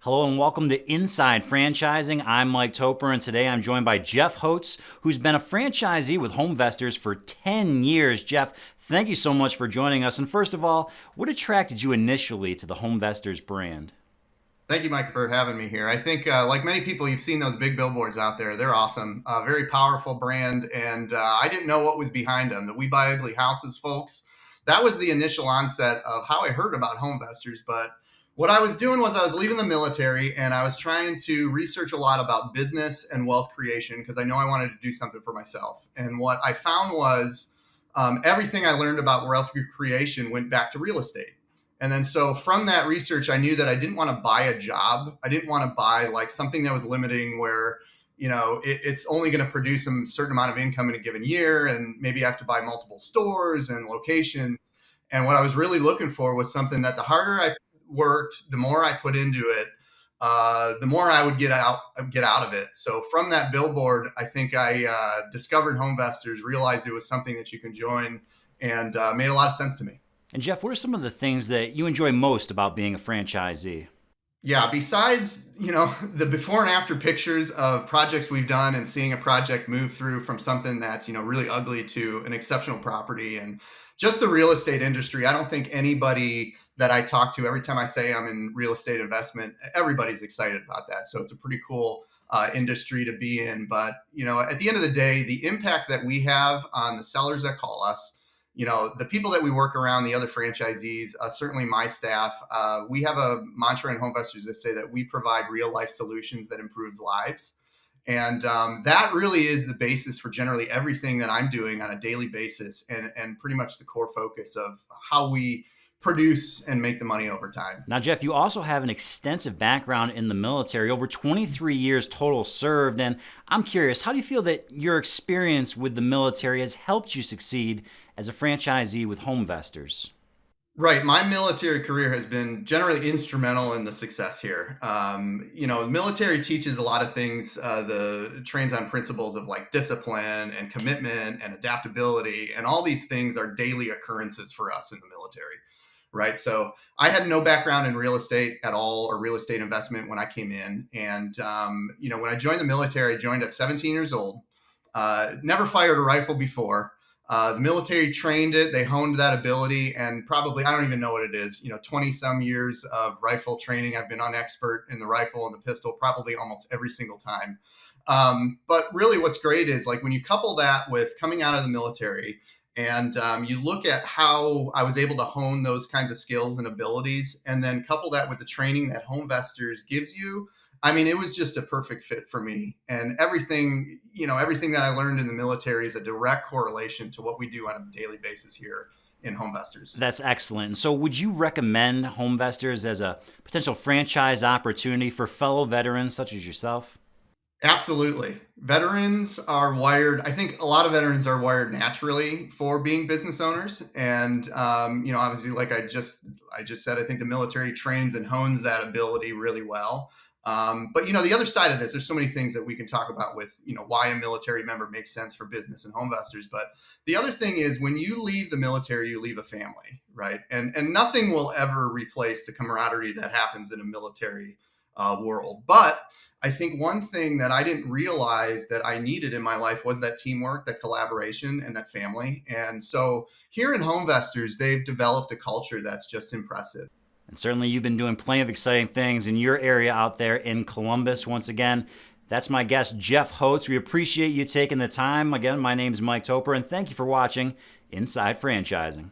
Hello and welcome to Inside Franchising. I'm Mike Toper, and today I'm joined by Jeff Hotz, who's been a franchisee with HomeVestors for 10 years. Jeff, thank you so much for joining us. And first of all, what attracted you initially to the HomeVestors brand? Thank you, Mike, for having me here. I think, like many people, you've seen those big billboards out there. They're awesome. Very powerful brand, and I didn't know what was behind them. The We Buy Ugly Houses folks. That was the initial onset of how I heard about HomeVestors. But what I was doing was I was leaving the military, and I was trying to research a lot about business and wealth creation because I know I wanted to do something for myself. And what I found was everything I learned about wealth creation went back to real estate. And then so from that research, I knew that I didn't want to buy a job. I didn't want to buy like something that was limiting where, it's only going to produce a certain amount of income in a given year. And maybe I have to buy multiple stores and locations. And what I was really looking for was something that the harder I worked, the more I put into it, the more I would get out of it. So from that billboard, I think I discovered HomeVestors, realized it was something that you can join, and made a lot of sense to me. And Jeff, what are some of the things that you enjoy most about being a franchisee? Yeah, besides, the before and after pictures of projects we've done and seeing a project move through from something that's, really ugly to an exceptional property, and just the real estate industry. I don't think anybody that I talk to, every time I say I'm in real estate investment, everybody's excited about that. So it's a pretty cool industry to be in. But, at the end of the day, the impact that we have on the sellers that call us, the people that we work around, the other franchisees, certainly my staff, we have a mantra in HomeVestors that say that we provide real life solutions that improves lives. And that really is the basis for generally everything that I'm doing on a daily basis, and pretty much the core focus of how we produce and make the money over time. Now, Jeff, you also have an extensive background in the military, over 23 years total served. And I'm curious, how do you feel that your experience with the military has helped you succeed as a franchisee with HomeVestors? Right. My military career has been generally instrumental in the success here. The military teaches a lot of things, trains on principles of like discipline and commitment and adaptability. And all these things are daily occurrences for us in the military. Right. So I had no background in real estate at all, or real estate investment when I came in. And, when I joined the military, I joined at 17 years old, never fired a rifle before. The military trained it. They honed that ability, and probably, I don't even know what it is, 20 some years of rifle training. I've been on expert in the rifle and the pistol probably almost every single time. But really what's great is like when you couple that with coming out of the military, and you look at how I was able to hone those kinds of skills and abilities, and then couple that with the training that HomeVestors gives you. I mean, it was just a perfect fit for me. And everything that I learned in the military is a direct correlation to what we do on a daily basis here in HomeVestors. That's excellent. And so would you recommend HomeVestors as a potential franchise opportunity for fellow veterans such as yourself? Absolutely. Veterans are wired. I think a lot of veterans are wired naturally for being business owners. And, obviously, like I just said, I think the military trains and hones that ability really well. But, the other side of this, there's so many things that we can talk about with, why a military member makes sense for business and HomeVestors. But the other thing is when you leave the military, you leave a family, right? And nothing will ever replace the camaraderie that happens in a military world. But I think one thing that I didn't realize that I needed in my life was that teamwork, that collaboration, and that family. And so here in HomeVestors, they've developed a culture that's just impressive. And certainly you've been doing plenty of exciting things in your area out there in Columbus. Once again, that's my guest, Jeff Hotz. We appreciate you taking the time. Again, my name's Mike Toper, and thank you for watching Inside Franchising.